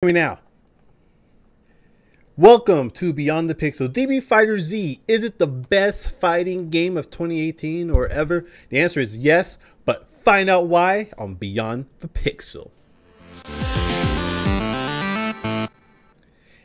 Me now. Welcome to Beyond the Pixel. DB Fighter Z, is it the best fighting game of 2018 or ever? The answer is yes, but find out why on Beyond the Pixel.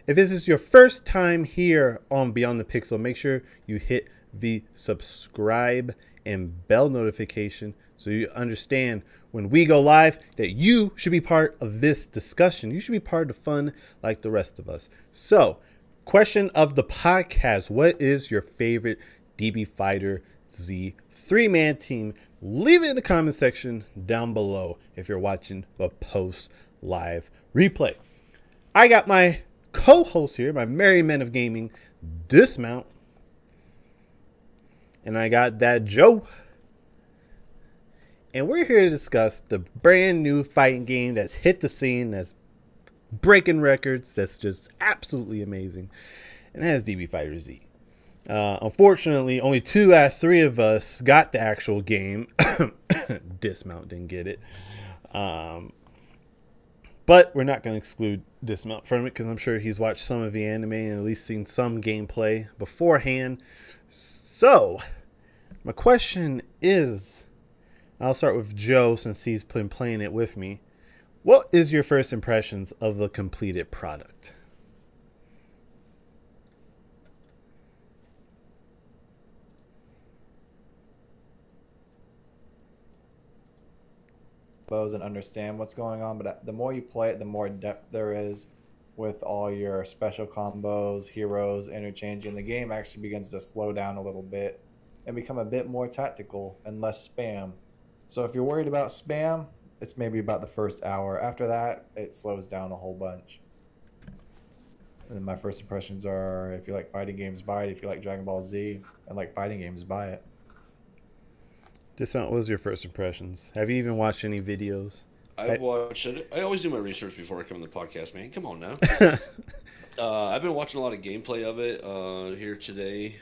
If this is your first time here on Beyond the Pixel, make sure you hit the subscribe and bell notification so you understand when we go live that you should be part of this discussion. You should be part of the fun like the rest of us. So, question of the podcast: what is your favorite DB Fighter Z 3-man team? Leave it in the comment section down below if you're watching the post live replay. I got my co-host here, my merry men of gaming, Dismount, and I got that Joe. And we're here to discuss the brand new fighting game that's hit the scene, that's breaking records, that's just absolutely amazing. And that is DB Fighter Z. Unfortunately, only 2 out of 3 of us got the actual game. Dismount didn't get it. But we're not going to exclude Dismount from it because I'm sure he's watched some of the anime and at least seen some gameplay beforehand. So, my question is, I'll start with Joe since he's been playing it with me. What is your first impressions of the completed product? And understand what's going on, but the more you play it, the more depth there is with all your special combos, heroes, interchanging. The game actually begins to slow down a little bit and become a bit more tactical and less spam. So if you're worried about spam, it's maybe about the first hour. After that, it slows down a whole bunch. And my first impressions are, if you like fighting games, buy it. If you like Dragon Ball Z and like fighting games, buy it. Dismount, what was your first impressions? Have you even watched any videos? I've watched it. I always do my research before I come on the podcast, man. Come on now. I've been watching a lot of gameplay of it here today.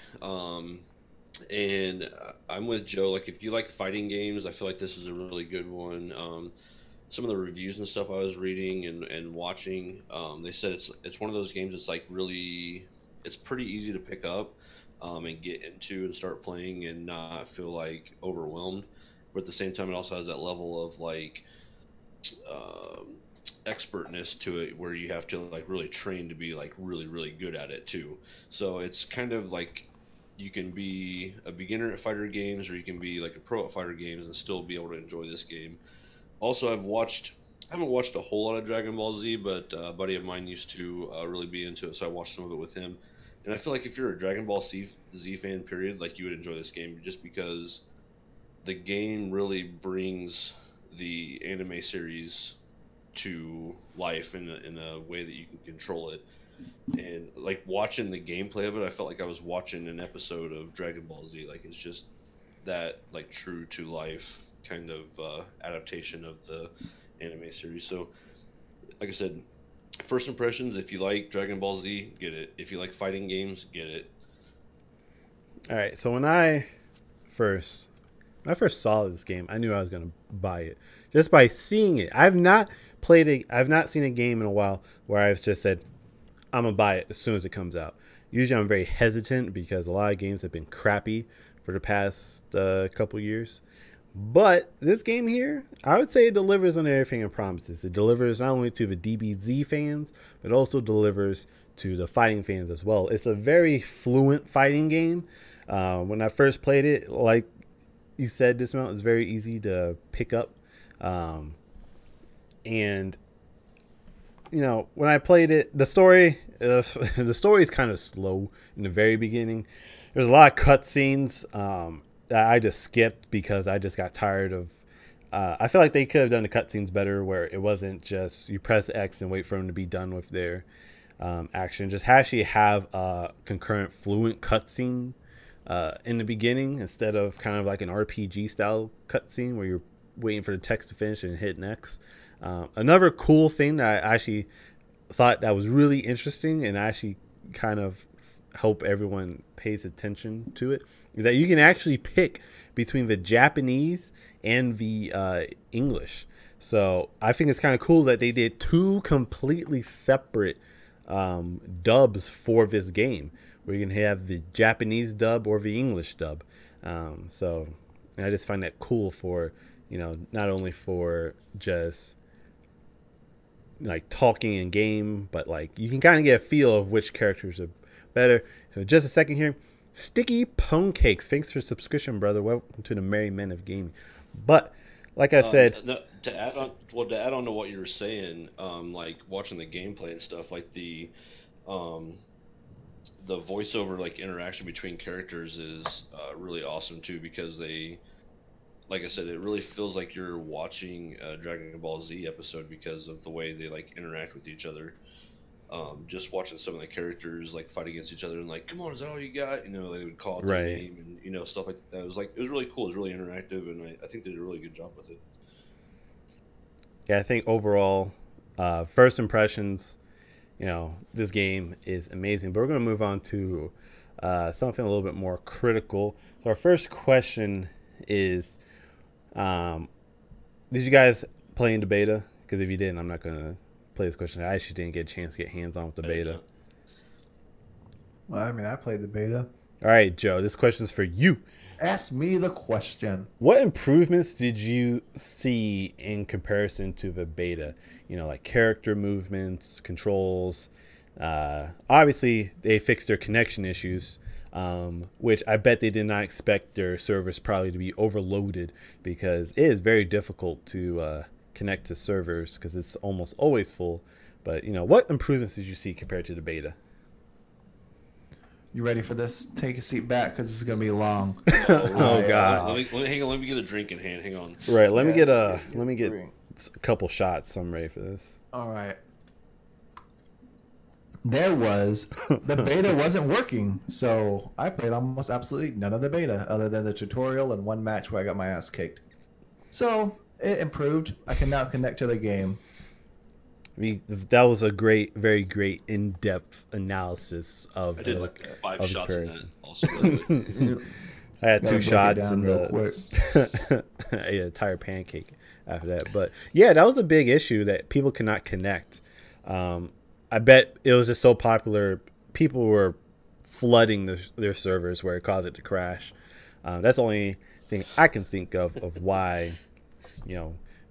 And I'm with Joe. Like, if you like fighting games, I feel like this is a really good one. Some of the reviews and stuff I was reading and watching, they said it's one of those games that's like really, it's pretty easy to pick up and get into and start playing and not feel like overwhelmed. But at the same time, it also has that level of like expertness to it where you have to like really train to be like really good at it too. So it's kind of like you can be a beginner at fighter games or you can be like a pro at fighter games and still be able to enjoy this game. Also, I haven't watched a whole lot of Dragon Ball Z, but a buddy of mine used to really be into it, so I watched some of it with him. And I feel like if you're a Dragon Ball Z fan, period, like you would enjoy this game just because the game really brings the anime series to life in a way that you can control it. And like watching the gameplay of it, I felt like I was watching an episode of Dragon Ball Z. Like it's just that like true to life kind of adaptation of the anime series. So, like I said, first impressions: if you like Dragon Ball Z, get it. If you like fighting games, get it. All right. So when I first saw this game, I knew I was going to buy it just by seeing it. I've not seen a game in a while where I've just said, I'm going to buy it as soon as it comes out. Usually I'm very hesitant because a lot of games have been crappy for the past couple years. But this game here, I would say it delivers on everything it promises. It delivers not only to the DBZ fans, but also delivers to the fighting fans as well. It's a very fluent fighting game. When I first played it, like you said, Dismount is very easy to pick up. And you know, when I played it, the story is kind of slow in the very beginning. There's a lot of cutscenes that I just skipped because I just got tired of. I feel like they could have done the cutscenes better, where it wasn't just you press X and wait for them to be done with their action. Just actually have a concurrent, fluent cutscene in the beginning instead of kind of like an RPG style cutscene where you're waiting for the text to finish and hit next. Another cool thing that I actually thought that was really interesting and I actually kind of hope everyone pays attention to it is that you can actually pick between the Japanese and the English. So I think it's kind of cool that they did two completely separate dubs for this game, where you can have the Japanese dub or the English dub. So I just find that cool for, not only for just like talking in game, but like you can kind of get a feel of which characters are better. So just a second here. Sticky Pone Cakes, thanks for subscription, brother. Welcome to the Merry Men of Gaming. But like I said, No, to add on, to add on to what you were saying, like watching the gameplay and stuff, like um, the voiceover like interaction between characters is really awesome too, because they, like I said, it really feels like you're watching a Dragon Ball Z episode because of the way they like interact with each other. Just watching some of the characters like fight against each other and like, come on, is that all you got? They would call it their right. name and stuff like that. It was really cool. It was really interactive, and I think they did a really good job with it. Yeah, I think overall, first impressions, this game is amazing. But we're going to move on to something a little bit more critical. So our first question is, did you guys play in the beta? Because if you didn't, I'm not going to play this question. I actually didn't get a chance to get hands on with the beta. Well, I mean, I played the beta. All right, Joe, this question is for you. Ask me the question. What improvements did you see in comparison to the beta? Like character movements, controls. Obviously, they fixed their connection issues, which I bet they did not expect their servers probably to be overloaded, because it is very difficult to connect to servers because it's almost always full. But, what improvements did you see compared to the beta? You ready for this? Take a seat back because this is gonna be long. Oh God! Hang on. Let me get a drink in hand. Hang on. Right. Let me get a couple shots. I'm ready for this. All right. The beta wasn't working, so I played almost absolutely none of the beta other than the tutorial and one match where I got my ass kicked. So it improved. I can now connect to the game. That was a very great in-depth analysis of I did like 5 shots in that also. I had 2 shots and ate an entire pancake after that. But yeah, that was a big issue that people could not connect. I bet it was just so popular, people were flooding their servers where it caused it to crash. That's the only thing I can think of why,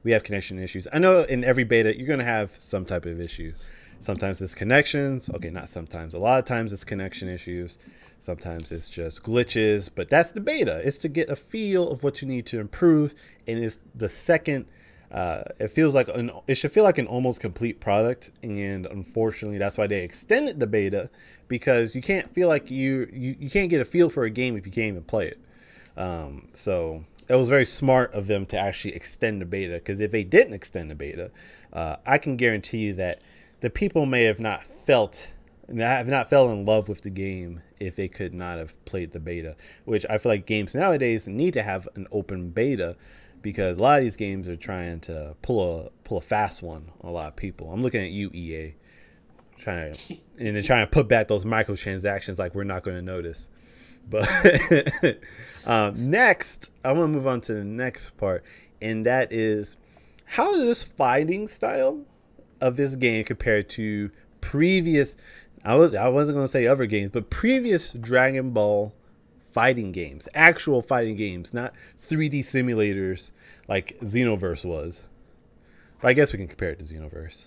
we have connection issues. I know in every beta, you're going to have some type of issue. Sometimes it's connections. Okay, not sometimes. A lot of times it's connection issues. Sometimes it's just glitches. But that's the beta. It's to get a feel of what you need to improve. And it's the second. It should feel like an almost complete product. And unfortunately, that's why they extended the beta. Because you can't feel like you can't get a feel for a game if you can't even play it. So it was very smart of them to actually extend the beta, because if they didn't extend the beta, I can guarantee you that the people may have not fell in love with the game if they could not have played the beta, which I feel like games nowadays need to have an open beta, because a lot of these games are trying to pull a fast one on a lot of people. I'm looking at you, EA, and they're trying to put back those microtransactions like we're not going to notice. But next, I want to move on to the next part, and that is, how is this fighting style of this game compared to previous, I wasn't going to say other games, but previous Dragon Ball fighting games, actual fighting games, not 3D simulators like Xenoverse was. But I guess we can compare it to Xenoverse.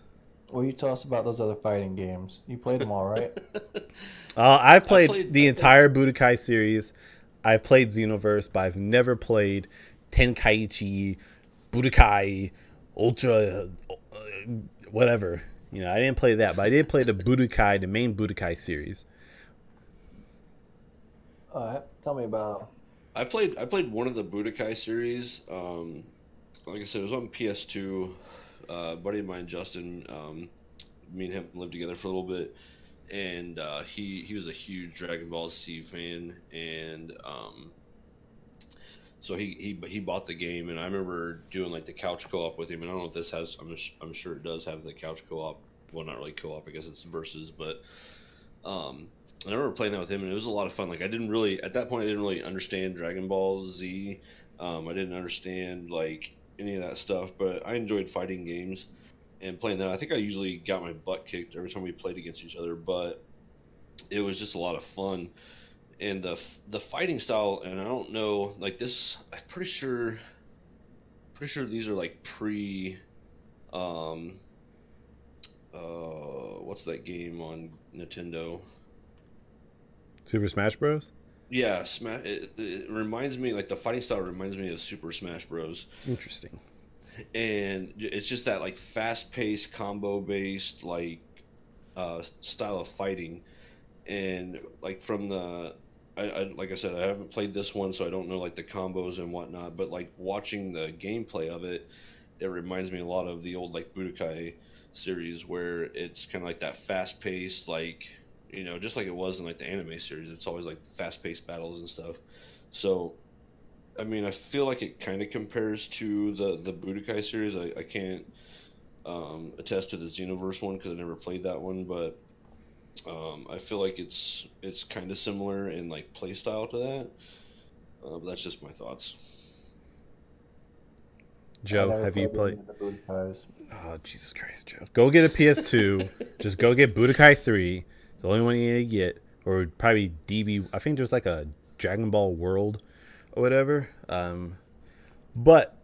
Well, you tell us about those other fighting games. You played them all, right? I played the entire Budokai series. I played Xenoverse, but I've never played Tenkaichi, Budokai, Ultra, whatever. I didn't play that, but I did play the main Budokai series. Tell me about. I played one of the Budokai series. Like I said, it was on PS2. A buddy of mine, Justin, me and him lived together for a little bit, and he was a huge Dragon Ball Z fan, and so he bought the game, and I remember doing like the couch co-op with him, and I don't know if this has, I'm sure it does have the couch co-op. Well, not really co-op, I guess it's versus, but and I remember playing that with him, and it was a lot of fun. Like, at that point I didn't really understand Dragon Ball Z. I didn't understand like any of that stuff, but I enjoyed fighting games and playing that. I think I usually got my butt kicked every time we played against each other, but it was just a lot of fun. And the fighting style, and I don't know, like this, I'm pretty sure these are like pre, um, what's that game on Nintendo? Super Smash Bros. Yeah, Smash. It reminds me, like the fighting style reminds me of Super Smash Bros. Interesting. And it's just that like fast-paced, combo-based like style of fighting, and like from the like I said, I haven't played this one, so I don't know like the combos and whatnot. But like watching the gameplay of it, it reminds me a lot of the old like Budokai series, where it's kind of like that fast-paced, like just like it was in like the anime series. It's always like fast-paced battles and stuff. So I mean, I feel like it kind of compares to the Budokai series. I can't attest to the Xenoverse one because I never played that one, but I feel like it's kind of similar in like play style to that. But that's just my thoughts. I Joe, never have you played played? any of the Budokais. Oh, Jesus Christ, Joe. Go get a PS2. Just go get Budokai 3. It's the only one you need to get. Or probably DB. I think there's like a Dragon Ball World or whatever. But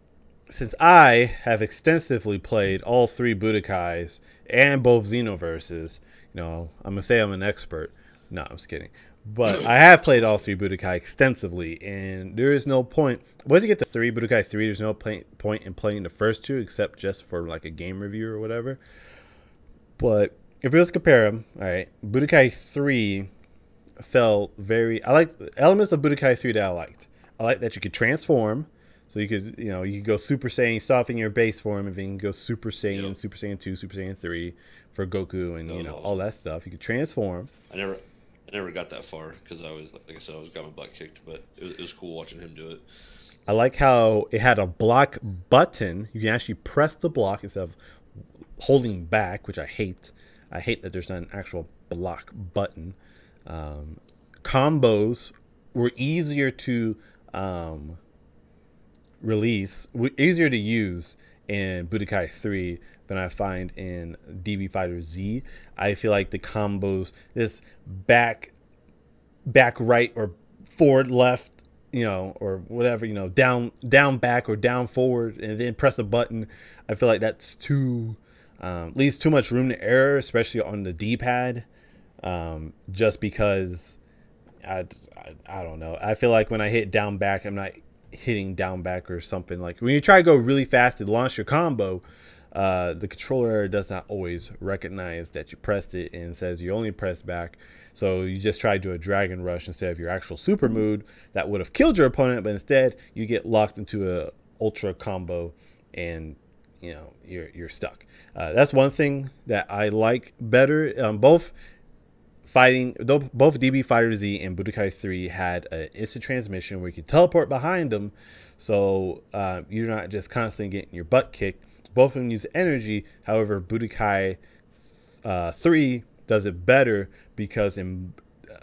since I have extensively played all three Budokais and both Xenoverses, I'm going to say I'm an expert. No, I'm just kidding. But I have played all three Budokai extensively, and there is no point. Once you get to Budokai 3, there's no point in playing the first two except just for like a game review or whatever. But if we let's compare them, all right, Budokai 3 felt very. I like elements of Budokai 3 that I liked. I like that you could transform. So you could go Super Saiyan, start off in your base form, and then you can go Super Saiyan, Yep. Super Saiyan 2, Super Saiyan 3 for Goku, and That was all awesome. that stuff. You could transform. I never got that far because I was, like I said, I was got my butt kicked, but it was cool watching him do it. I like how it had a block button. You can actually press the block instead of holding back, which I hate. I hate that there's not an actual block button. Combos were easier to release, easier to use in Budokai 3 than I find in DB Fighter Z. I feel like the combos, this back right or forward left, or whatever, down back or down forward, and then press a button. I feel like that's too leaves too much room to error, especially on the D-pad. Just because I don't know. I feel like when I hit down back, I'm not hitting down back or something. Like when you try to go really fast to launch your combo, the controller does not always recognize that you pressed it and says you only pressed back. So you just try to do a dragon rush instead of your actual super move that would have killed your opponent, but instead you get locked into a ultra combo and you're stuck. That's one thing that I like better. Both DB Fighter Z and Budokai 3 had an instant transmission where you could teleport behind them, so you're not just constantly getting your butt kicked. Both of them use energy. However, Budokai 3 does it better because in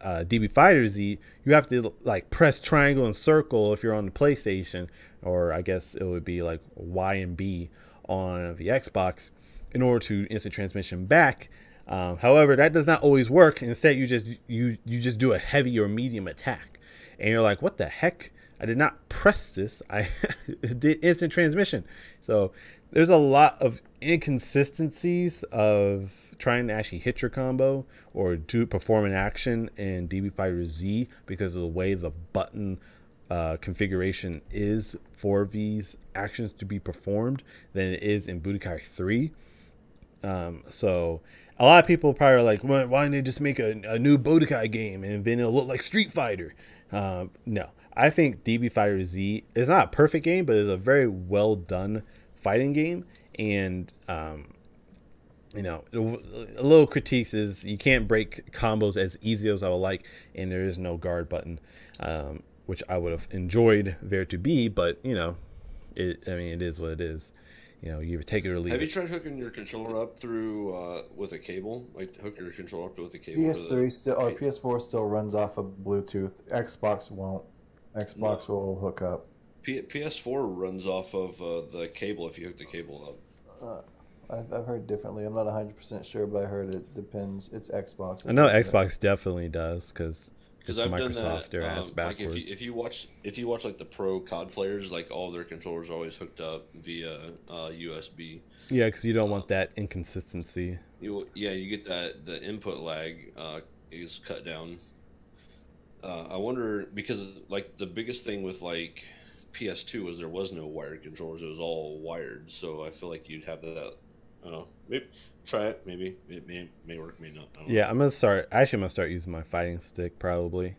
DB Fighter Z, you have to like press triangle and circle if you're on the PlayStation, or I guess it would be like Y and B on the Xbox, in order to instant transmission back. However, that does not always work. Instead, you just do a heavy or medium attack, and you're like, "What the heck? I did not press this. I did instant transmission." So there's a lot of inconsistencies of trying to actually hit your combo or perform an action in DB Fighter Z because of the way the button configuration is for these actions to be performed than it is in Budokai 3. So a lot of people probably are like, why didn't they just make a new Budokai game and then it'll look like Street Fighter? No, I think DB Fighter Z is not a perfect game, but it's a very well done fighting game. And a little critiques is you can't break combos as easy as I would like, and there is no guard button, which I would have enjoyed there to be. But it is what it is. You either take it or leave Have you it. tried hooking your controller up through with a cable? Like hook your controller up with a cable. PS3 still or the, PS4 still runs off of Bluetooth. Xbox won't. no, Xbox will hook up. PS4 runs off of the cable if you hook the cable Uh, I've heard differently. I'm not 100% sure, but I heard it depends. It's Xbox I know that does it. Xbox definitely does because because it's I've done Microsoft. that. Their ass Like backwards. if you watch like the pro COD players, like all their controllers are always hooked up via USB. Yeah, because you don't Uh, want that inconsistency. you get that the input lag is cut down. I wonder because like the biggest thing with like PS2 was there was no wired controllers; it was all wired. So I feel like you'd have that. I don't know. Maybe try it. Maybe it may work, may not. I don't know. Yeah, I'm gonna start. Actually, I'm gonna start using my fighting stick probably.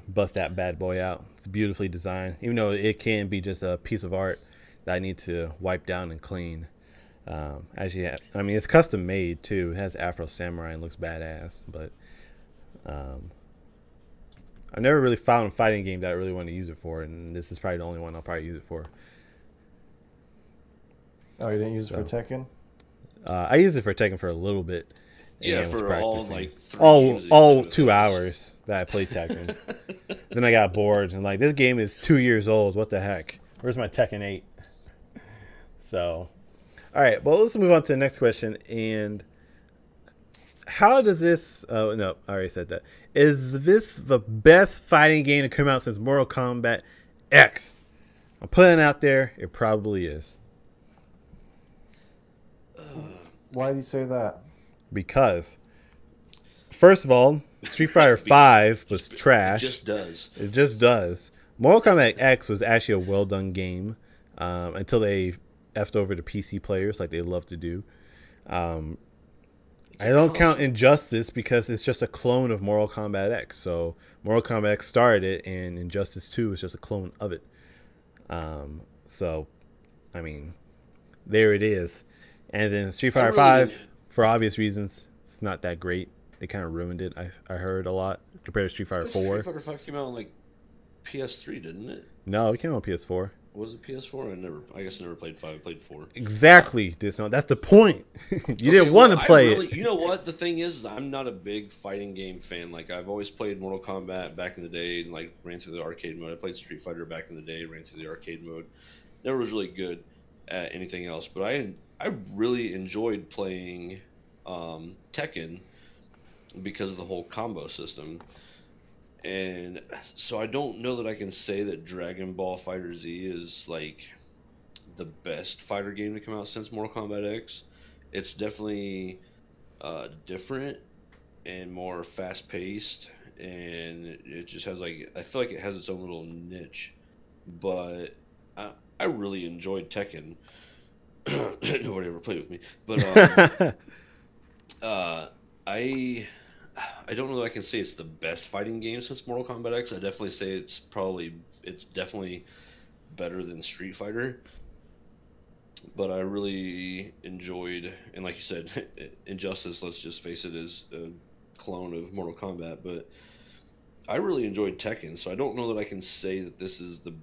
Bust that bad boy out. It's beautifully designed, even though it can be just a piece of art that I need to wipe down and clean. Actually, I mean it's custom made too. It has Afro Samurai and looks badass. But um, I never really found a fighting game that I really want to use it for, and this is probably the only one I'll probably use it for. Oh, you didn't use it So. for Tekken? I used it for Tekken for a little bit. Yeah, and was for all practicing. like 3 games that you all played with 2 us. hours that I played Tekken. Then I got bored and like this game is 2 years old. What the heck? Where's my Tekken 8? So, all right. Well, let's move on to the next question. And how does this? Oh no, I already said that. Is this the best fighting game to come out since Mortal Kombat X? I'm putting it out there. It probably is Why do you say that? because first of all, Street Fighter V was trash. It just does. It just does. Mortal Kombat X was actually a well done game until they effed over the PC players like they love to do. I don't count Injustice because it's just a clone of Mortal Kombat X. So Mortal Kombat X started it, and Injustice 2 is just a clone of it. So, I mean, there it is. And then Street Fighter really 5, for obvious reasons, it's not that great. They kind of ruined it. I heard a lot compared to Street Fighter 4. Street Fighter 5 came out on like PS3, didn't it? No, it came on PS4. Was it PS4? I guess I never played 5. I played 4. Exactly, Disno. That's the point. You didn't want to play it. You know what? The thing is, I'm not a big fighting game fan. Like, I've always played Mortal Kombat back in the day and, like, ran through the arcade mode. I played Street Fighter back in the day, ran through the arcade mode. Never was really good at anything else. But I really enjoyed playing Tekken because of the whole combo system. And so I don't know that I can say that Dragon Ball Fighter Z is like the best fighter game to come out since Mortal Kombat X. It's definitely different and more fast paced, and it just has like I feel like it has its own little niche. But I really enjoyed Tekken. Nobody ever played with me, but I don't know that I can say it's the best fighting game since Mortal Kombat X. I definitely say it's definitely better than Street Fighter. But I really enjoyed, and like you said, Injustice, let's just face it, is a clone of Mortal Kombat. But I really enjoyed Tekken, so I don't know that I can say that this is the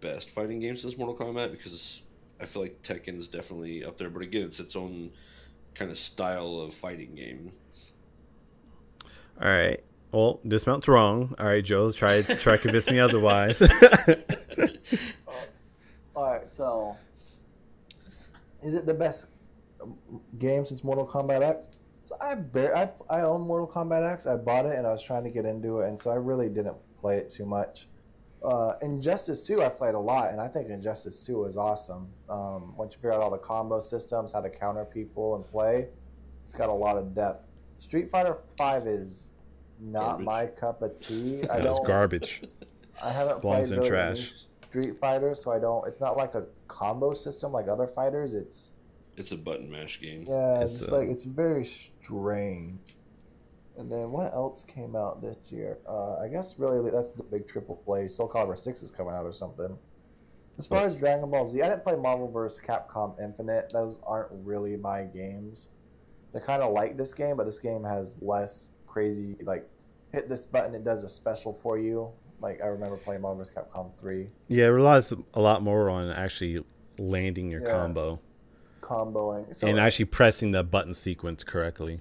best fighting game since Mortal Kombat because I feel like Tekken is definitely up there. But again, it's its own kind of style of fighting game. All right. Well, Dismount's wrong. All right, Joe, try to convince me otherwise. All right, so is it the best game since Mortal Kombat X? So I own Mortal Kombat X. I bought it and I was trying to get into it, and so I really didn't play it too much. Injustice 2 I played a lot, and I think Injustice 2 is awesome. Once you figure out all the combo systems, how to counter people and play, it's got a lot of depth. Street Fighter 5 is not Garbage. my cup of tea. That was garbage. I haven't Belongs played in really trash. any Street Fighter, so I don't. It's not like a combo system like other fighters. It's It's a button mash game. it's very strange. And then what else came out this year? I guess really that's the big triple play. Soul Calibur 6 is coming out or something. As far as Dragon Ball Z, I didn't play Marvel vs. Capcom Infinite. Those aren't really my games. They kind of like this game, but this game has less crazy, like, hit this button, it does a special for you. Like, I remember playing Marvel vs. Capcom 3. Yeah, it relies a lot more on actually landing your combo. Comboing. So, and actually pressing the button sequence correctly.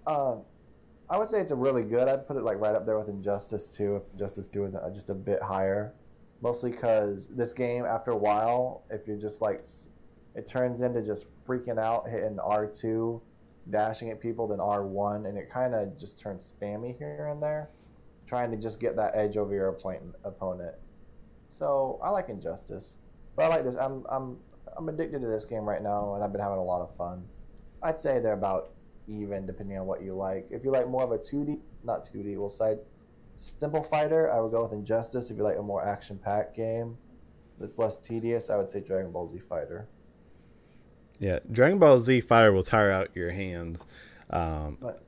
I would say it's a really good. I'd put it, like, right up there with Injustice 2, if Injustice 2 isn't just a bit higher. Mostly because this game, after a while, if you're just like, it turns into just freaking out, hitting R2, dashing at people, then R1, and it kind of just turns spammy here and there, trying to just get that edge over your opponent. So I like Injustice, but I like this. I'm addicted to this game right now, and I've been having a lot of fun. I'd say they're about even, depending on what you like. If you like more of a 2D, not 2D, we'll say simple fighter, I would go with Injustice. If you like a more action-packed game that's less tedious, I would say Dragon Ball Z Fighter. Yeah, Dragon Ball Z Fighter will tire out your hands. But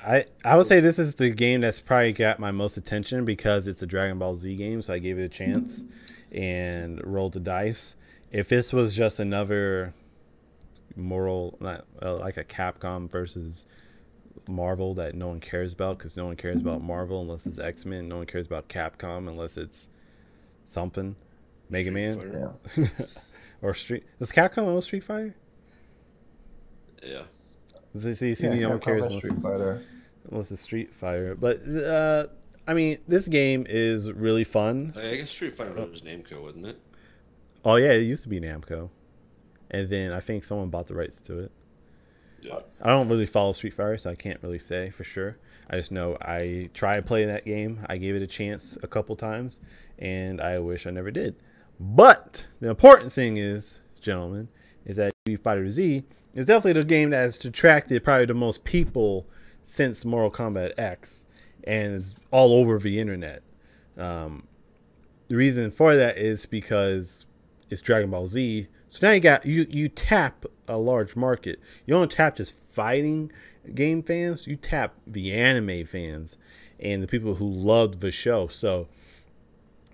I would say this is the game that's probably got my most attention because it's a Dragon Ball Z game, so I gave it a chance and rolled the dice. If this was just another moral, not like a Capcom versus Marvel that no one cares about, because no one cares about Marvel unless it's X-Men, no one cares about Capcom unless it's something Mega Man, yeah. or Street. Does Capcom own Street Fighter? Yeah. See, no one cares unless it's Street Fighter. But I mean, this game is really fun. I guess Street Fighter was Namco, wasn't it? Oh yeah, it used to be Namco, and then I think someone bought the rights to it. Yeah. I don't really follow Street Fighter, so I can't really say for sure. I just know I tried playing that game. I gave it a chance a couple times, and I wish I never did. But the important thing is, gentlemen, is that Street Fighter Z is definitely the game that has attracted probably the most people since Mortal Kombat X, and is all over the internet. The reason for that is because it's Dragon Ball Z. So now you tap a large market. You don't tap just fighting game fans. You tap the anime fans and the people who loved the show. So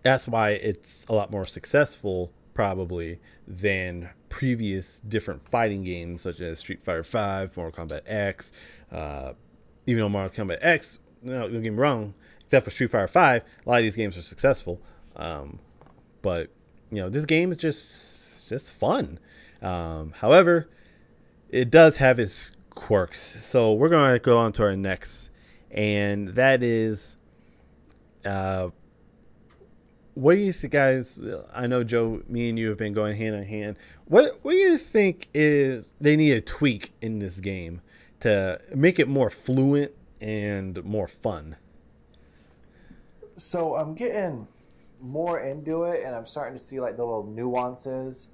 that's why it's a lot more successful probably than previous different fighting games such as Street Fighter V, Mortal Kombat X. Even though Mortal Kombat X, don't get me wrong, except for Street Fighter V, a lot of these games are successful. But this game is just fun. However, it does have its quirks. So we're going to go on to our next, and that is, what do you think, guys? I know, Joe, me and you have been going hand in hand. What do you think is they need a tweak in this game to make it more fluent and more fun? So I'm getting more into it, and I'm starting to see like the little nuances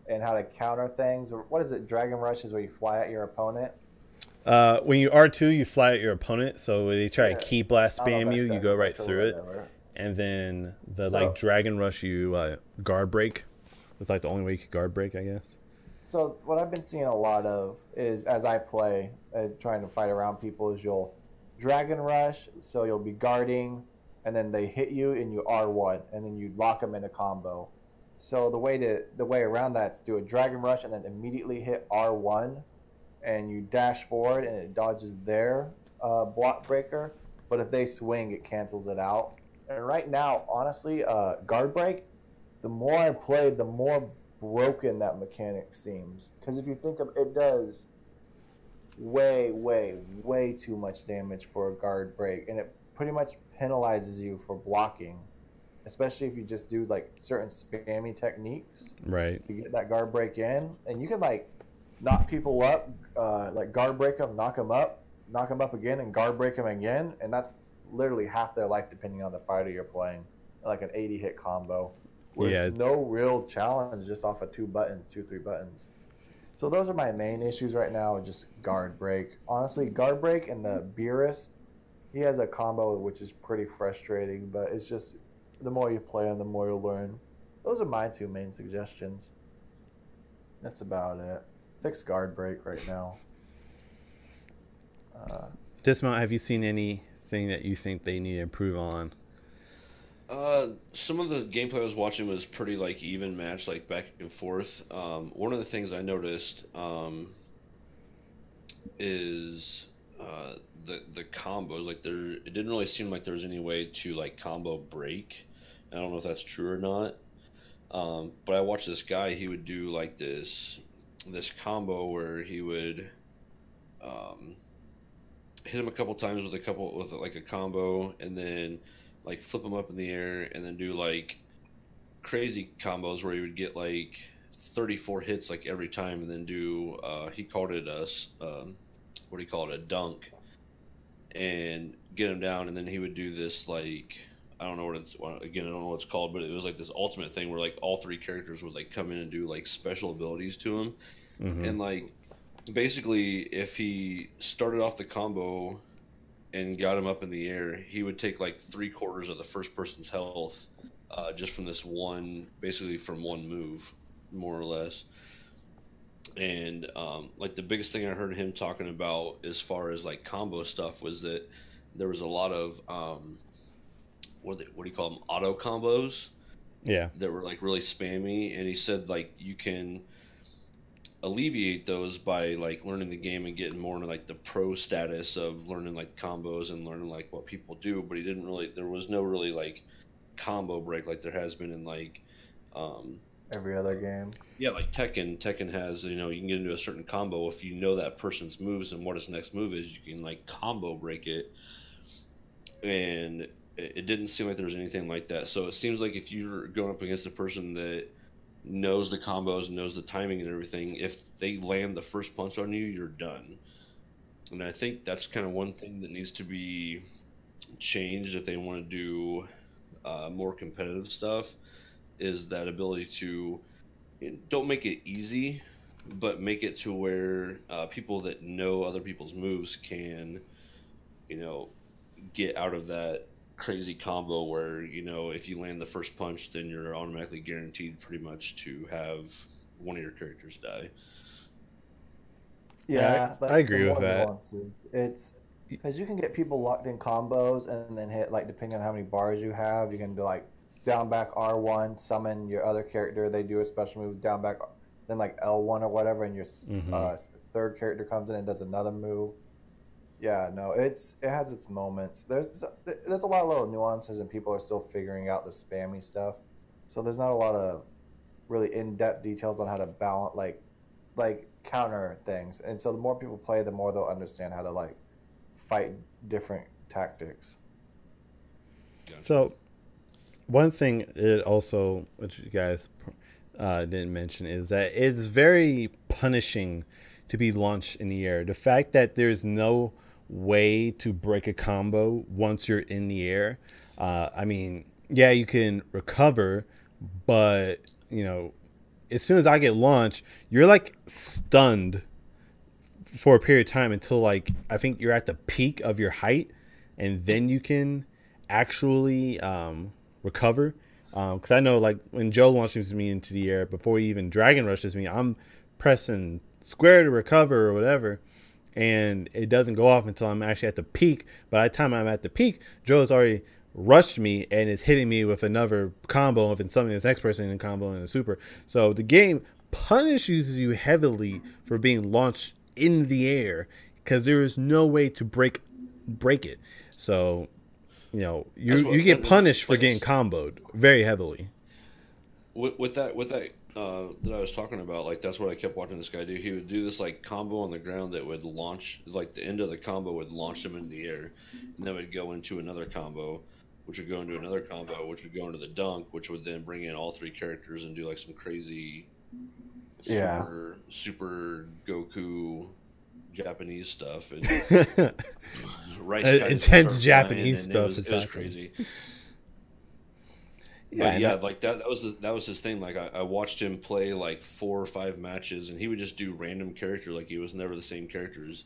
and how to counter things. What is it? Dragon Rush is where you fly at your opponent. When you R2, you fly at your opponent. So they try to key blast I don't know spam if you. that's You go right Dragon through Rush it. or whatever. And then the Dragon Rush, you guard break. It's like the only way you could guard break, I guess. So what I've been seeing a lot of is, as I play, trying to fight around people, is you'll Dragon Rush, so you'll be guarding, and then they hit you and you R1, and then you lock them in a combo. So the way around that is to do a Dragon Rush and then immediately hit R1, and you dash forward and it dodges their block breaker. But if they swing, it cancels it out. And right now, honestly, guard break, the more I play, the more broken that mechanic seems. Because if you think of it, does way, way, way too much damage for a guard break, and it pretty much penalizes you for blocking, especially if you just do like certain spammy techniques. Right. To get that guard break in, and you can like knock people up, like guard break them, knock them up again, and guard break them again, and that's literally half their life depending on the fighter you're playing, like an 80 hit combo with no real challenge, just off of 3 buttons. So those are my main issues right now, just guard break. Honestly, guard break and the Beerus, he has a combo which is pretty frustrating, but it's just the more you play and the more you learn. Those are my 2 main suggestions. That's about it. Fix guard break right now. Dismount, have you seen anything that you think they need to improve on? Some of the gameplay I was watching was pretty like even match, like back and forth. One of the things I noticed is the combos. Like it didn't really seem like there was any way to like combo break. I don't know if that's true or not. But I watched this guy. He would do like this combo where he would hit him a couple times with like a combo, and then like flip him up in the air, and then do like crazy combos where he would get like 34 hits like every time, and then do he called it what do you call it, a dunk, and get him down, and then he would do this like I don't know what it's again I don't know what it's called, but it was like this ultimate thing where like all three characters would like come in and do like special abilities to him, Mm-hmm. and like basically if he started off the combo and got him up in the air, he would take like 3/4 of the first person's health, just from this one, basically from one move, more or less. And like the biggest thing I heard him talking about as far as like combo stuff was that there was a lot of what do you call them, auto combos Yeah. that were like really spammy, and he said like you can alleviate those by like learning the game and getting more into like the pro status of learning like combos and learning like what people do. But he didn't really, there was no really like combo break like there has been in like um Every other game. yeah, like Tekken has, you know, you can get into a certain combo if you know that person's moves and what his next move is, you can like combo break it. And it didn't seem like there was anything like that. So it seems like if you're going up against a person that knows the combos and knows the timing and everything, if they land the first punch on you, you're done. And I think that's kind of one thing that needs to be changed if they want to do more competitive stuff, is that ability to, don't make it easy, but make it to where people that know other people's moves can, you know, get out of that crazy combo where, you know, if you land the first punch, then you're automatically guaranteed pretty much to have one of your characters die. Yeah, I like the agree with more that. nuances. It's because you can get people locked in combos and then hit like depending on how many bars you have, you can do like down back R1, summon your other character, they do a special move, down back, then like L1 or whatever, and your Mm-hmm. third character comes in and does another move. Yeah, no, it has its moments. There's a lot of little nuances, and people are still figuring out the spammy stuff. So there's not a lot of really in-depth details on how to balance like counter things. And so the more people play, the more they'll understand how to like fight different tactics. Gotcha. So one thing it also, which you guys didn't mention, is that it's very punishing to be launched in the air. The fact that there's no way to break a combo once you're in the air. I mean, yeah, you can recover, but you know, as soon as I get launched, you're like stunned for a period of time until like I think you're at the peak of your height, and then you can actually recover. Because I know like when Joe launches me into the air before he even dragon rushes me, I'm pressing square to recover or whatever, and it doesn't go off until I'm actually at the peak. By the time I'm at the peak, Joe's already rushed me and is hitting me with another combo if it's something this next person in a combo and a super. So the game punishes you heavily for being launched in the air because there is no way to break it. So you know you get punished for Like getting comboed very heavily. with that that I was talking about, like that's what I kept watching this guy do. He would do this like combo on the ground that would launch, like the end of the combo would launch him into the air, and then would go into another combo, which would go into another combo, which would go into the dunk, which would then bring in all three characters and do like some crazy Yeah. super Goku Japanese stuff, and rice guys would Intense start Japanese flying, and stuff. it was Exactly. crazy. Yeah, But and yeah, like that was his thing. Like I watched him play like 4 or 5 matches, and he would just do random character, like he was never the same characters.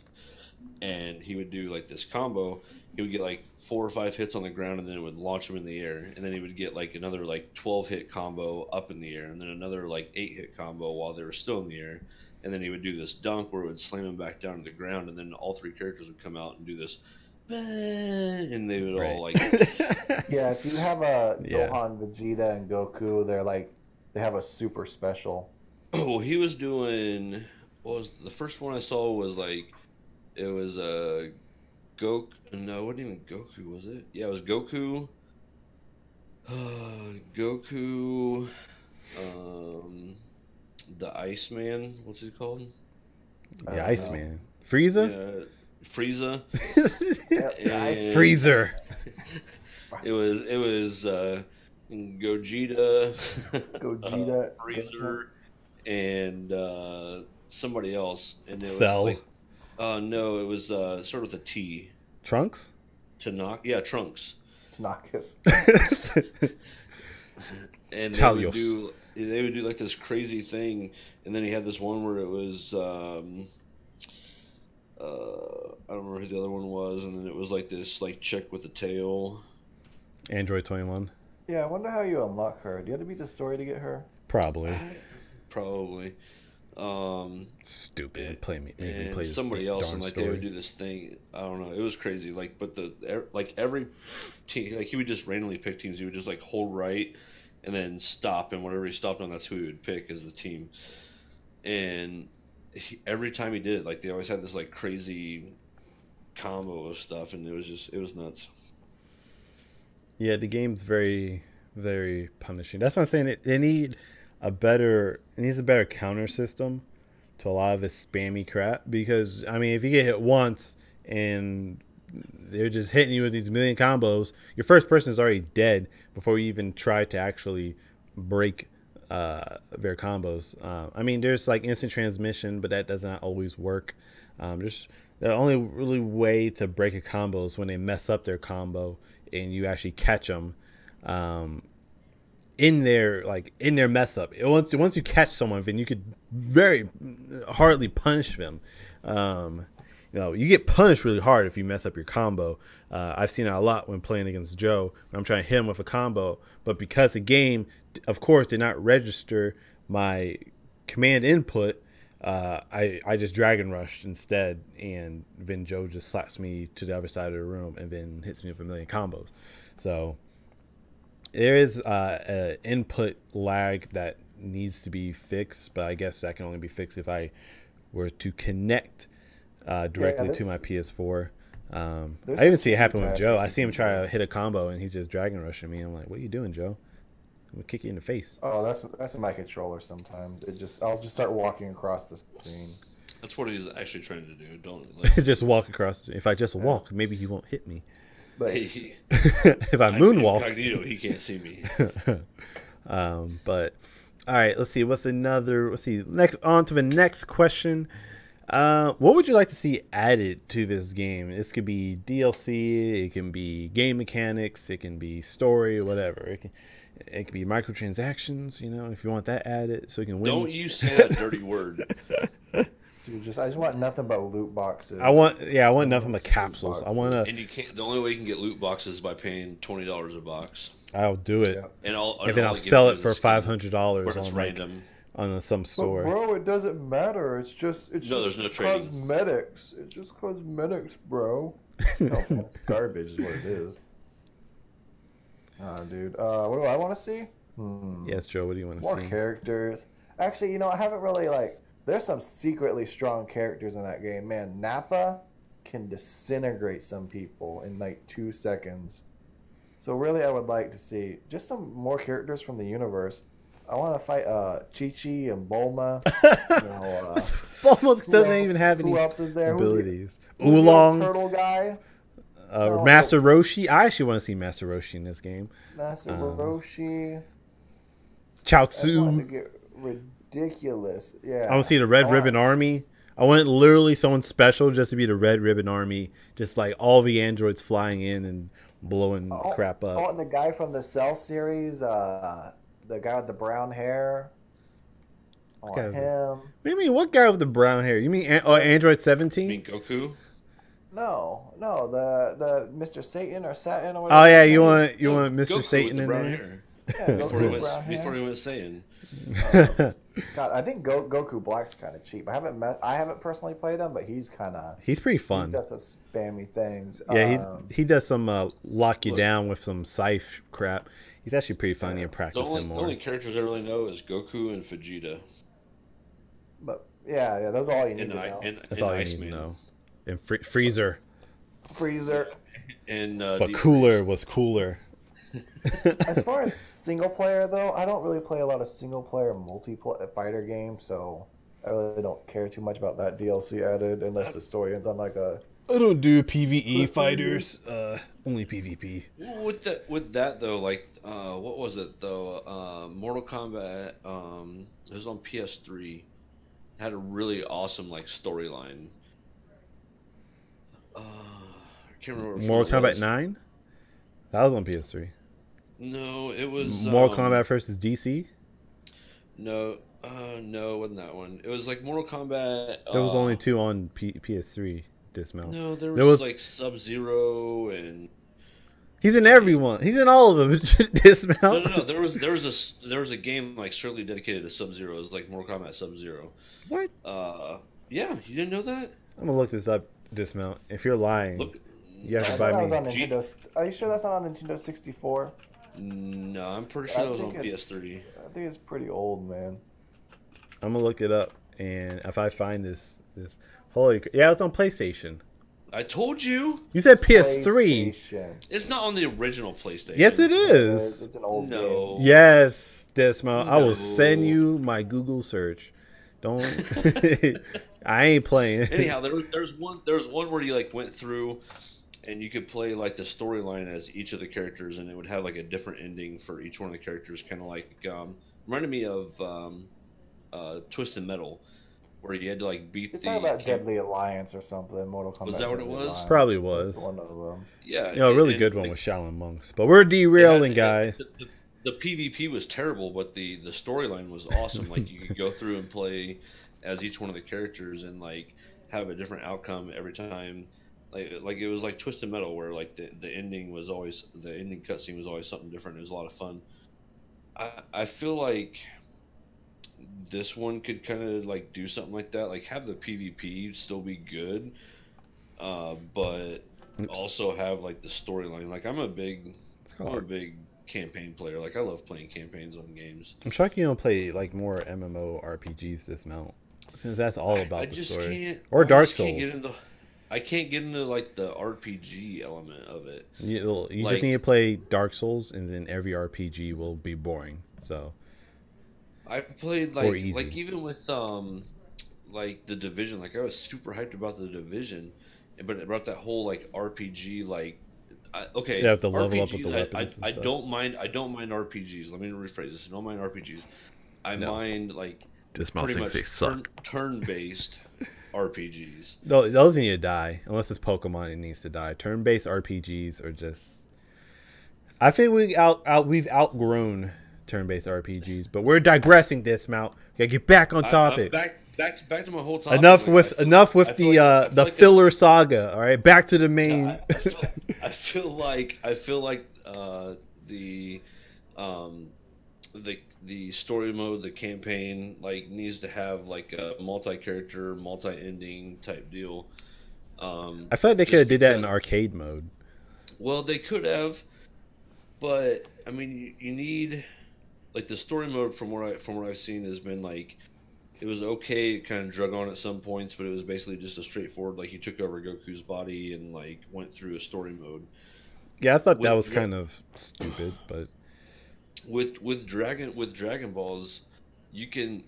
And he would do like this combo. He would get like 4 or 5 hits on the ground, and then it would launch him in the air. And then he would get like another like 12 hit combo up in the air, and then another like 8 hit combo while they were still in the air. And then he would do this dunk where it would slam him back down to the ground, and then all three characters would come out and do this, and they would all right. like Yeah, if you have a Yeah. Gohan, Vegeta, and Goku, they have a super special. oh, he was doing. What was the first one I saw? Was like it was a Goku. No, it wasn't even Goku, was it? Yeah, it was Goku. Goku. Um, the Iceman. What's he called? I The don't know. Iceman. Frieza? Yeah, Frieza. Yeah, the Ice And Freezer. it was and Gogeta, Gogeta, Freezer, and somebody else, and it was Cell. like, no, it was sort of with a T. Trunks. Yeah, Trunks. Tanaka's. And Talios. they would do like this crazy thing, and then he had this one where it was I don't remember who the other one was, and then it was like this like chick with a tail. Android 21. Yeah, I wonder how you unlock her. Do you have to beat the story to get her? Probably. Probably. Stupid. Play me. Made me And play this somebody else, darn and like story. they would do this thing. I don't know. It was crazy. Like, but like every team, like he would just randomly pick teams. He would just like hold right, and then stop, and whatever he stopped on, that's who he would pick as the team. And every time he did it, like they always had this like crazy combo of stuff, and it was nuts. Yeah, the game's very, very punishing. That's what I'm saying. It needs a better counter system to a lot of this spammy crap. Because I mean, if you get hit once and they're just hitting you with these million combos, your first person is already dead before you even try to actually break their combos. I mean, there's like instant transmission, but that does not always work. Just the only really way to break a combo is when they mess up their combo and you actually catch them in their mess up. Once you catch someone, then you could very hardly punish them. You get punished really hard if you mess up your combo. I've seen it a lot when playing against Joe. I'm trying to hit him with a combo, but because the game, of course, did not register my command input, I just Dragon Rushed instead, and then Joe just slaps me to the other side of the room and then hits me with a million combos. So there is an input lag that needs to be fixed, but I guess that can only be fixed if I were to connect directly to my PS4. I even see it happen with Joe. I see him try to hit a combo and he's just Dragon Rushing me. I'm like, what are you doing, Joe? I'm gonna kick you in the face. Oh, that's my controller sometimes. I'll just start walking across the screen. That's what he's actually trying to do. Don't just walk across. If I just walk, maybe he won't hit me. But if I moonwalk, he can't see me. But all right, let's see. Let's see. Next, on to the next question. What would you like to see added to this game? This could be DLC. It can be game mechanics. It can be story, whatever. It could be microtransactions. If you want that added, so you can win. Don't you say that dirty word. Dude, I just want nothing but loot boxes. I want nothing but capsules. I want to. And you can't. The only way you can get loot boxes is by paying $20 a box. I'll do it. Yeah. And then I'll sell it for $500 on random. On some store. But bro, it doesn't matter. It's just there's no trading. Cosmetics. It's just cosmetics, bro. No, it's garbage is what it is. Oh, dude. What do I want to see? Yes, Joe. What do you want to see? More characters. Actually, I haven't really there's some secretly strong characters in that game. Man, Nappa can disintegrate some people in 2 seconds. So really, I would like to see just some more characters from the universe. I want to fight Chi-Chi and Bulma. Bulma doesn't even have any abilities. Oolong, turtle guy. Master Roshi. I actually want to see Master Roshi in this game. Master Roshi. Chaozu. Ridiculous. Yeah. I want to see the Red Ribbon Army. I want literally someone special just to be the Red Ribbon Army. Just like all the androids flying in and blowing crap up. Oh, and the guy from the Cell series, the guy with the brown hair. I want him. What do you mean? What guy with the brown hair? You mean Android 17? You mean Goku? No, the Mr. Satan or Saturn or whatever. Oh yeah, you want Mr. Goku Satan with the in brown there? Hair. Yeah, before he went Saiyan. God, I think Goku Black's kind of cheap. I haven't personally played him, but he's pretty fun. He's got some spammy things. Yeah, he does some lock you down with some scythe crap. He's actually pretty funny and practicing more. The only characters I really know is Goku and Vegeta. But yeah, those are all you need to know. That's all you need to know. And Freezer. And but Cooler was cooler. As far as single player though, I don't really play a lot of single player multiplayer fighter games, so I really don't care too much about that DLC added unless the story ends on a I don't do PvE fighters. Only PvP. Well, with that though, like what was it though? Mortal Kombat. It was on PS3. Had a really awesome like storyline. I can't remember which one it Mortal Kombat was. 9. That was on PS3. No, it was Mortal Kombat versus DC. no, no, it wasn't that one. It was like Mortal Kombat. There was only two on PS3. Dismount. No, there There was was. like Sub-Zero and He's in everyone. He's in all of them. no, Dismount. no, no. There was a game like strictly dedicated to Sub-Zero. It was like Mortal Kombat Sub-Zero. What? Yeah, you didn't know that? I'm gonna look this up. Dismount. If you're lying, Look, you have I to thought buy that was me. on Nintendo. Are you sure that's not on Nintendo 64? No, I'm pretty sure I that was on think it's- PS3. I think it's pretty old, man. I'm gonna look it up, and if I find this, yeah, it's on PlayStation. I told you, You said PS3. PlayStation. it's not on the original PlayStation. Yes, it It's is. an old No. game. Yes, Dismount. I will send No. you my Google search. Don't. I ain't playing. Anyhow, there's one where you like went through, and you could play like the storyline as each of the characters, and it would have like a different ending for each one of the characters. Kind of like reminded me of Twisted Metal, where you had to like beat You're the talking about Deadly Alliance or something. Mortal Kombat. Was that what it Deadly was? Alliance. Probably That's was. one of them. yeah, You know, a really good one the, was Shaolin Monks. But we're derailing, guys. The PvP was terrible, but the storyline was awesome. Like you could go through and play as each one of the characters and like have a different outcome every time. Like it was like Twisted Metal, where like the ending was always the ending cutscene was always something different. It was a lot of fun. I feel like this one could kind of like do something like that, like have the PvP still be good, but also have like the storyline. Like I'm a big campaign player. Like I love playing campaigns on games. I'm shocked you don't play like more MMO RPGs Dismount, since that's all about the story. Can't, Or Dark just can't Souls. get into, I can't get into like the RPG element of it. You Like- just need to play Dark Souls, and then every RPG will be boring. So I played Or like easy. even with like the Division. Like I was super hyped about the Division, but it brought that whole like RPG like. Okay, you have to level up with RPGs, the weapons. I and stuff. don't mind. I don't mind RPGs. Let me rephrase this. I don't mind RPGs. I No. mind like Dismount pretty thinks much they suck. turn-based RPGs. No, those need to die. Unless it's Pokemon, it needs to die. Turn-based RPGs are just. I think we've outgrown turn-based RPGs, but we're digressing. Dismount. We gotta get back on topic. Back to my whole topic. Enough Like, with I feel the like- the filler saga. All right, back to the main. I feel like the the story mode, the campaign, like needs to have like a multi-character, multi-ending type deal. I feel like they just could have did that in because- arcade mode. Well, they could have, but I mean, you need like the story mode from what I've seen has been like it was okay. It kind of drug on at some points, but it was basically just a straightforward like you took over Goku's body and like went through a story mode. Yeah, I thought that With- was kind of stupid, but With Dragon Balls, you can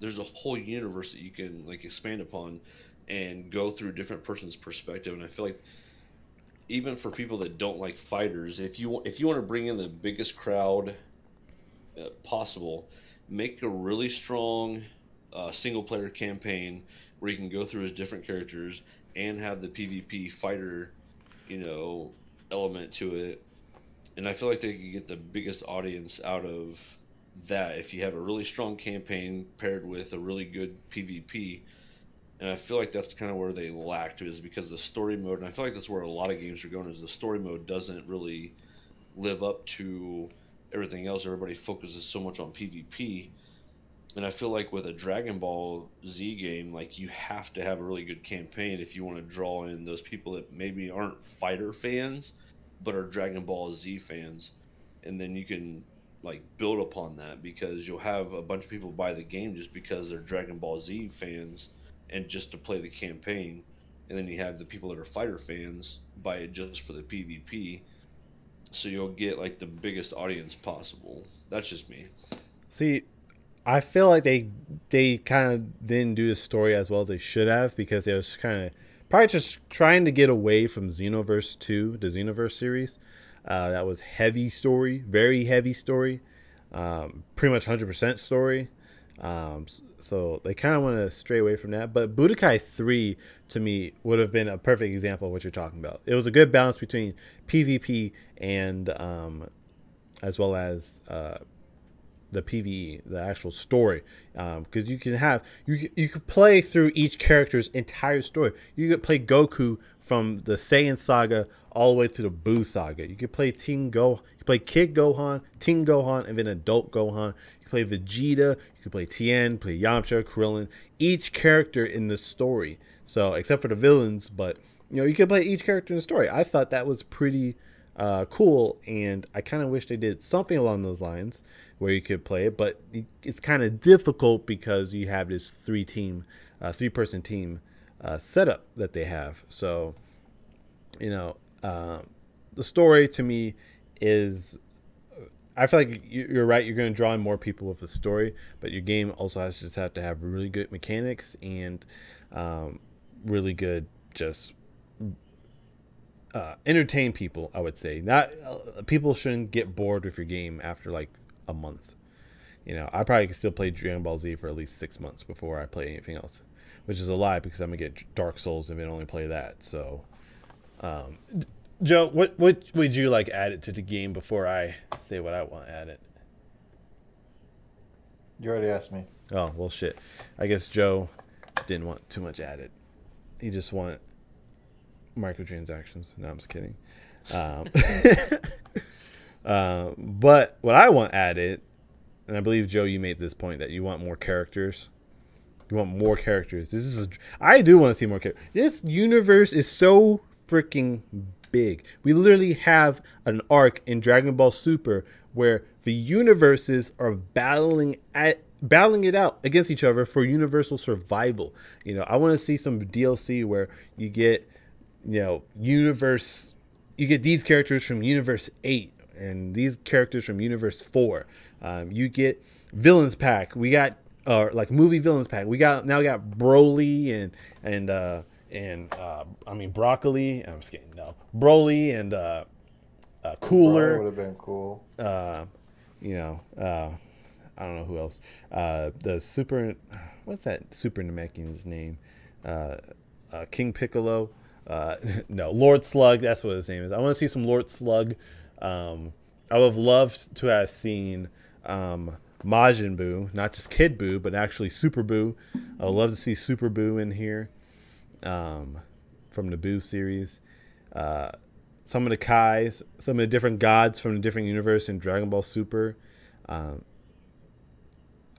there's a whole universe that you can like expand upon and go through a different person's perspective, and I feel like even for people that don't like fighters, if you want to bring in the biggest crowd possible, make a really strong single player campaign where you can go through as different characters and have the PvP fighter, element to it. And I feel like they could get the biggest audience out of that if you have a really strong campaign paired with a really good PvP. And I feel like that's kind of where they lacked, is because the story mode, and I feel like that's where a lot of games are going, is the story mode doesn't really live up to everything else. Everybody focuses so much on PvP. And I feel like with a Dragon Ball Z game, like you have to have a really good campaign if you want to draw in those people that maybe aren't fighter fans, but are Dragon Ball Z fans. And then you can like build upon that, because you'll have a bunch of people buy the game just because they're Dragon Ball Z fans and just to play the campaign. And then you have the people that are fighter fans buy it just for the PvP. So you'll get like the biggest audience possible. That's just me. see, I feel like they kind of didn't do the story as well as they should have, because they was kind of Probably just trying to get away from Xenoverse 2, the Xenoverse series. That was heavy story, very heavy story, pretty much 100% story. So they kind of want to stray away from that. But Budokai 3, to me, would have been a perfect example of what you're talking about. It was a good balance between PvP and as well as the PvE, the actual story, because you could play through each character's entire story. You could play Goku from the Saiyan saga all the way to the Buu saga. You could play Kid Gohan, Teen Gohan, and then Adult Gohan. You could play Vegeta. You could play Tien, play Yamcha, Krillin. Each character in the story. So except for the villains, but you could play each character in the story. I thought that was pretty cool, and I kind of wish they did something along those lines where you could play it, but it's kind of difficult because you have this three-person team setup that they have. So, the story to me is, I feel like you're right. You're going to draw in more people with the story, but your game also has to have really good mechanics and really good just entertain people. I would say not people shouldn't get bored with your game after like a month. I probably could still play Dragon Ball Z for at least 6 months before I play anything else, which is a lie because I'm gonna get Dark Souls and then only play that. So, Joe, what would you like added to the game before I say what I want added? You already asked me. Oh well, shit. I guess Joe didn't want too much added. He just wanted microtransactions. No, I'm just kidding. But what I want added, and I believe, Joe, you made this point that you want more characters. You want more characters. I do want to see more characters. This universe is so freaking big. We literally have an arc in Dragon Ball Super where the universes are battling it out against each other for universal survival. I want to see some DLC where you get, you get these characters from Universe 8 and these characters from Universe 4. You get villains pack. We got like movie villains pack. We got Broly and Broccoli. I'm just kidding. No, Broly and Cooler. Would have been cool. I don't know who else. The what's that Super Namekian's name? King Piccolo. No, Lord Slug. That's what his name is. I want to see some Lord Slug. I would have loved to have seen Majin Buu, not just Kid Buu, but actually Super Buu. I would love to see Super Buu in here from the Buu series. Some of the Kais, some of the different gods from the different universe in Dragon Ball Super. I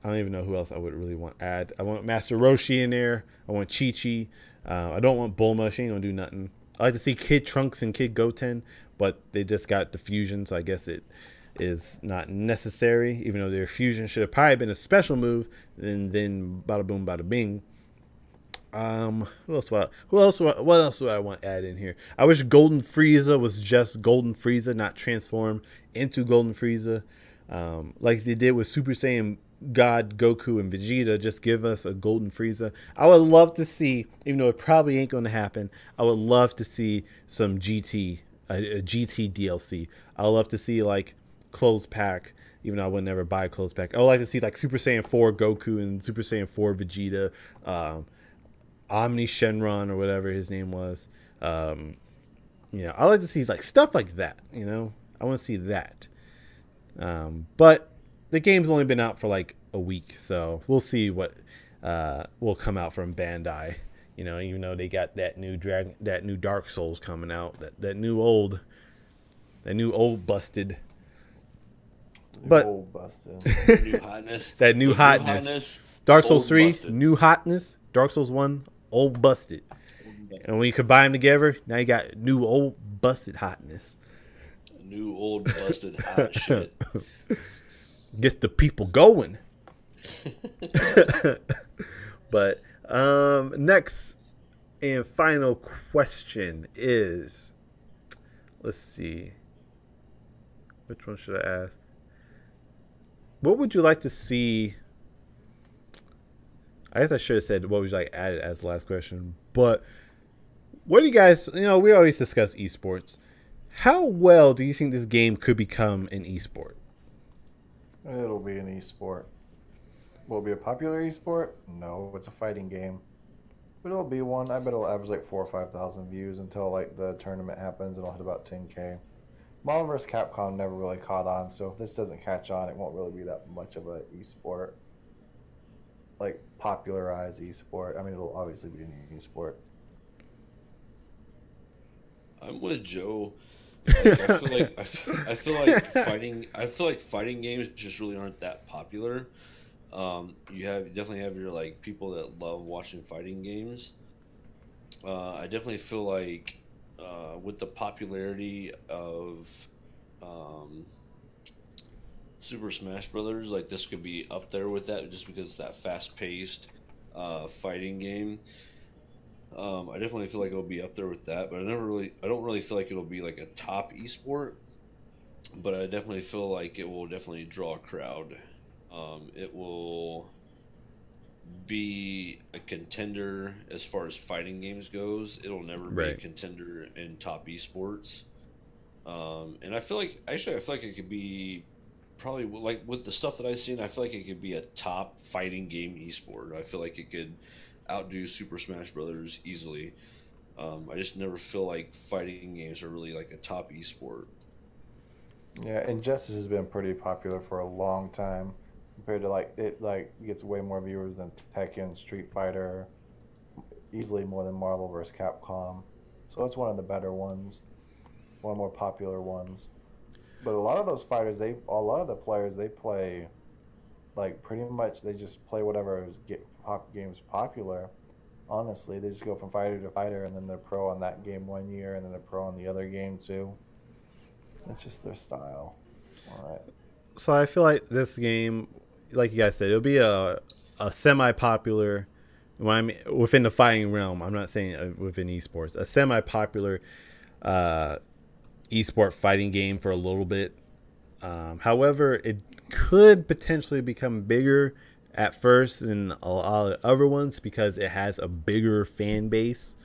don't even know who else I would really want to add. I want Master Roshi in there. I want Chi-Chi. I don't want Bulma. She ain't gonna do nothing. I like to see Kid Trunks and Kid Goten, but they just got the fusion, so I guess it is not necessary, even though their fusion should have probably been a special move, and then bada boom, bada bing. What else do I want to add in here? I wish Golden Frieza was just Golden Frieza, not transformed into Golden Frieza, like they did with Super Saiyan God Goku and Vegeta. Just give us a Golden Frieza. I would love to see, even though it probably ain't going to happen, I would love to see some GT DLC. I would love to see like clothes pack, even though I would never buy a clothes pack. I would like to see like Super Saiyan 4 Goku and Super Saiyan 4 Vegeta, Omni Shenron or whatever his name was. I like to see like stuff like that. I want to see that. But the game's only been out for like a week, so we'll see what will come out from Bandai. Even though they got that new Dark Souls coming out, that new old busted. But New hotness. That new hotness. Dark Souls 3, busted. New hotness. Dark Souls 1, old busted. And when you combine them together, now you got new old busted hotness. New old busted hot shit. Get the people going. But next and final question is, let's see, which one should I ask? What would you like to see? I guess I should have said what would you like added as the last question, but What do you guys? We always discuss esports. How well do you think this game could become an esport? It'll be an esport. Will it be a popular esport? No, it's a fighting game. But it'll be one. I bet it'll average like 4 or 5 thousand views until like the tournament happens, and it'll hit about 10K. Marvel vs. Capcom never really caught on, so if this doesn't catch on, it won't really be that much of a esport. Like popularized esport. I mean, it'll obviously be an esport. I'm with Joe. Like I feel like fighting games just really aren't that popular. You definitely have your like people that love watching fighting games. I definitely feel like with the popularity of um, Super Smash Brothers, like this could be up there with that just because it's that fast-paced fighting game. I definitely feel like it'll be up there with that, but I don't really feel like it'll be like a top esport. But I definitely feel like it will definitely draw a crowd. It will be a contender as far as fighting games goes. It'll never be a Right. contender in top esports. And I feel like actually I feel like it could be probably like with the stuff that I've seen. I feel like it could be a top fighting game esport. I feel like it could outdo Super Smash Brothers easily. I just never feel like fighting games are really like a top esport. Yeah, Injustice has been pretty popular for a long time compared to like it like gets way more viewers than Tekken, Street Fighter, easily more than Marvel vs. Capcom. So it's one of the better ones, one of the more popular ones. But a lot of those fighters, a lot of the players, they play like pretty much they just play whatever games popular. Honestly, they just go from fighter to fighter, and then they're pro on that game one year, and then they're pro on the other game too. That's just their style. All right. So I feel like this game, like you guys said, it'll be a semi popular. When I'm within the fighting realm, I'm not saying within esports, a semi popular uh, esport fighting game for a little bit. However, it could potentially become bigger at first than a lot of other ones because it has a bigger fan base,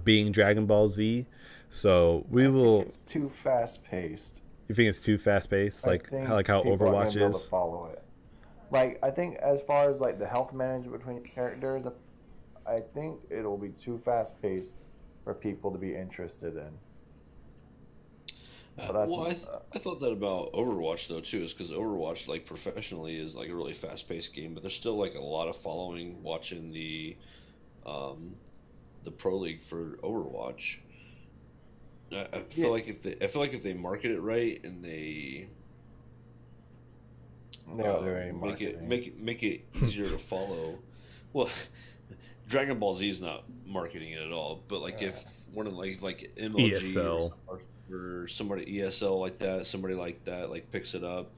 being Dragon Ball Z. So we I think will. it's too fast paced. You think it's too fast paced, I like think how people aren't going Overwatch to be able to is? follow it. Like I think as far as like the health management between characters, I think it'll be too fast paced for people to be interested in. But that's I thought that about Overwatch though too, is because Overwatch like professionally is like a really fast paced game, but there's still like a lot of following watching um, the pro league for Overwatch. I yeah, feel like I feel like if they market it right and they they don't do any marketing. make it easier to follow. Well, Dragon Ball Z is not marketing it at all, but like if Uh, one of like MLG ESL. or somebody ESL like that, somebody like that like picks it up,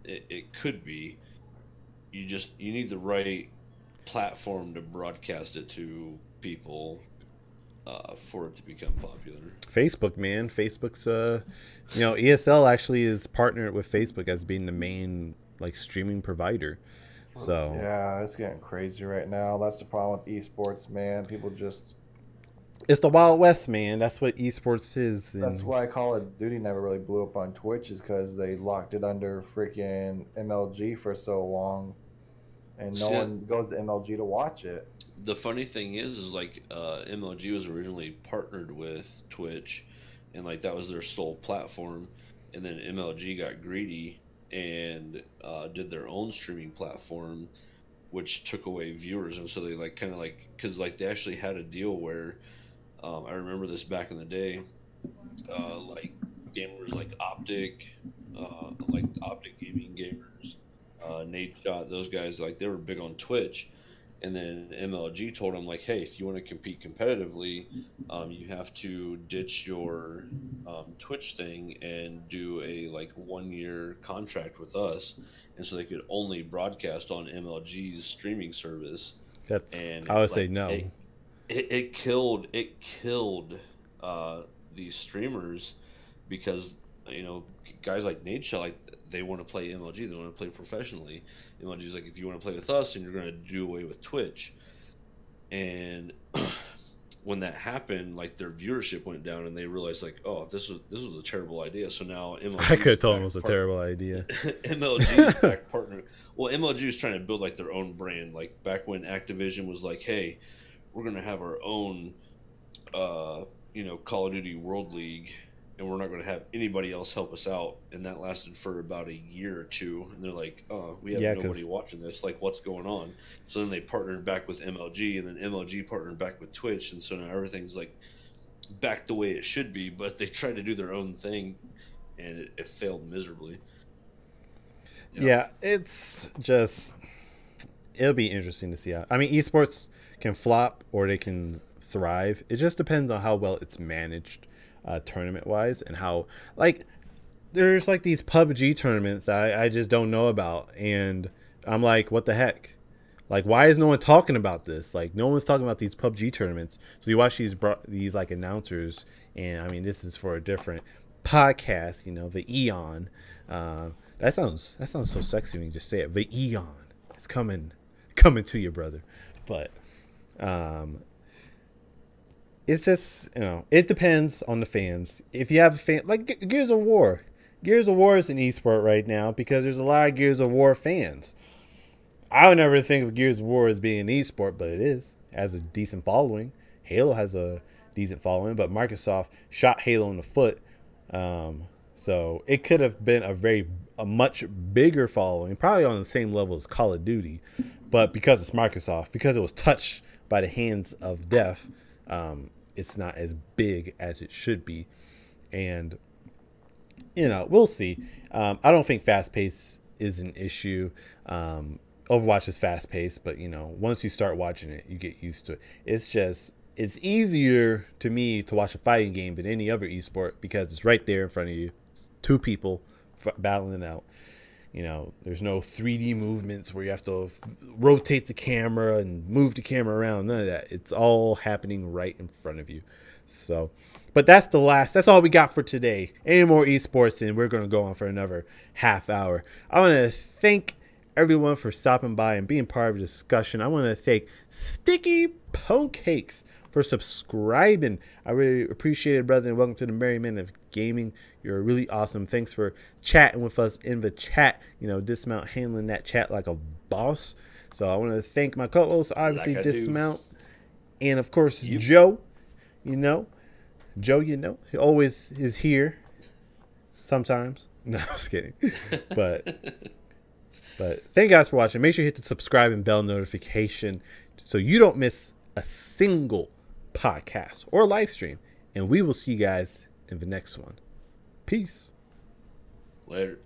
it could be. You need the right platform to broadcast it to people for it to become popular. Facebook, man. Facebook's ESL actually is partnered with Facebook as being the main like streaming provider. So yeah, it's getting crazy right now. That's the problem with esports, man. People just it's the Wild West, man. That's what esports is. that's And why Call of Duty never really blew up on Twitch is because they locked it under freaking MLG for so long, and no See, one goes to MLG to watch it. the funny thing is like MLG was originally partnered with Twitch, and like that was their sole platform, and then MLG got greedy and did their own streaming platform, which took away viewers, and so they like kind of like because like they actually had a deal where I remember this back in the day, like gamers like Optic Gaming gamers, Nate Shot, those guys like they were big on Twitch, and then MLG told them like, hey, if you want to compete competitively, you have to ditch your Twitch thing and do a like 1 year contract with us, and so they could only broadcast on MLG's streaming service, that's and I would say like no. it killed uh, these streamers because you know guys like Nate like they want to play MLG, they want to play professionally. MLG's like if you want to play with us, and you're going to do away with Twitch, and when that happened, like their viewership went down, and they realized like, oh, this was a terrible idea. So now I MLG could have told him it was a terrible idea. MLG is back partner. Well, MLG was trying to build like their own brand. Like back when Activision was like, hey, we're gonna have our own, Call of Duty World League, and we're not going to have anybody else help us out. And that lasted for about a year or two. And they're like, oh, we have nobody watching this. Like, what's going on? So then they partnered back with MLG, and then MLG partnered back with Twitch. And so now everything's like back the way it should be. But they tried to do their own thing, and it failed miserably. Yeah, it's just, it'll be interesting to see how. I mean, esports can flop or they can thrive. It just depends on how well it's managed. Tournament wise, and how like there's like these PUBG tournaments that I just don't know about, and I'm like, what the heck? Like, why is no one talking about this? Like, no one's talking about these PUBG tournaments. So you watch these like announcers, and I mean, this is for a different podcast, the Eon. That sounds so sexy when you just say it. The Eon, it's coming to you, brother. But it's just, it depends on the fans. If you have a fan, like Gears of War. Gears of War is an esport right now because there's a lot of Gears of War fans. I would never think of Gears of War as being an esport, but it is. It has a decent following. Halo has a decent following, but Microsoft shot Halo in the foot. So it could have been a much bigger following, probably on the same level as Call of Duty. But because it's Microsoft, because it was touched by the hands of death, it's not as big as it should be. And, we'll see. I don't think fast pace is an issue. Overwatch is fast paced, but, once you start watching it, you get used to it. It's easier to me to watch a fighting game than any other esport because it's right there in front of you. It's two people battling it out. There's no 3D movements where you have to rotate the camera and move the camera around. None of that. It's all happening right in front of you. So, but that's all we got for today. Any more esports, and we're going to go on for another half hour. I want to thank everyone for stopping by and being part of the discussion. I want to thank Sticky Pancakes for subscribing. I really appreciate it, brother, and welcome to the Merry Men of Gaming. You're really awesome. Thanks for chatting with us in the chat. Dismount handling that chat like a boss. So I want to thank my co-host, obviously, like Dismount. And, of course, Joe. Joe, he always is here. Sometimes. No, I was kidding. But thank you guys for watching. Make sure you hit the subscribe and bell notification so you don't miss a single podcast or live stream. And we will see you guys in the next one. Peace. Later.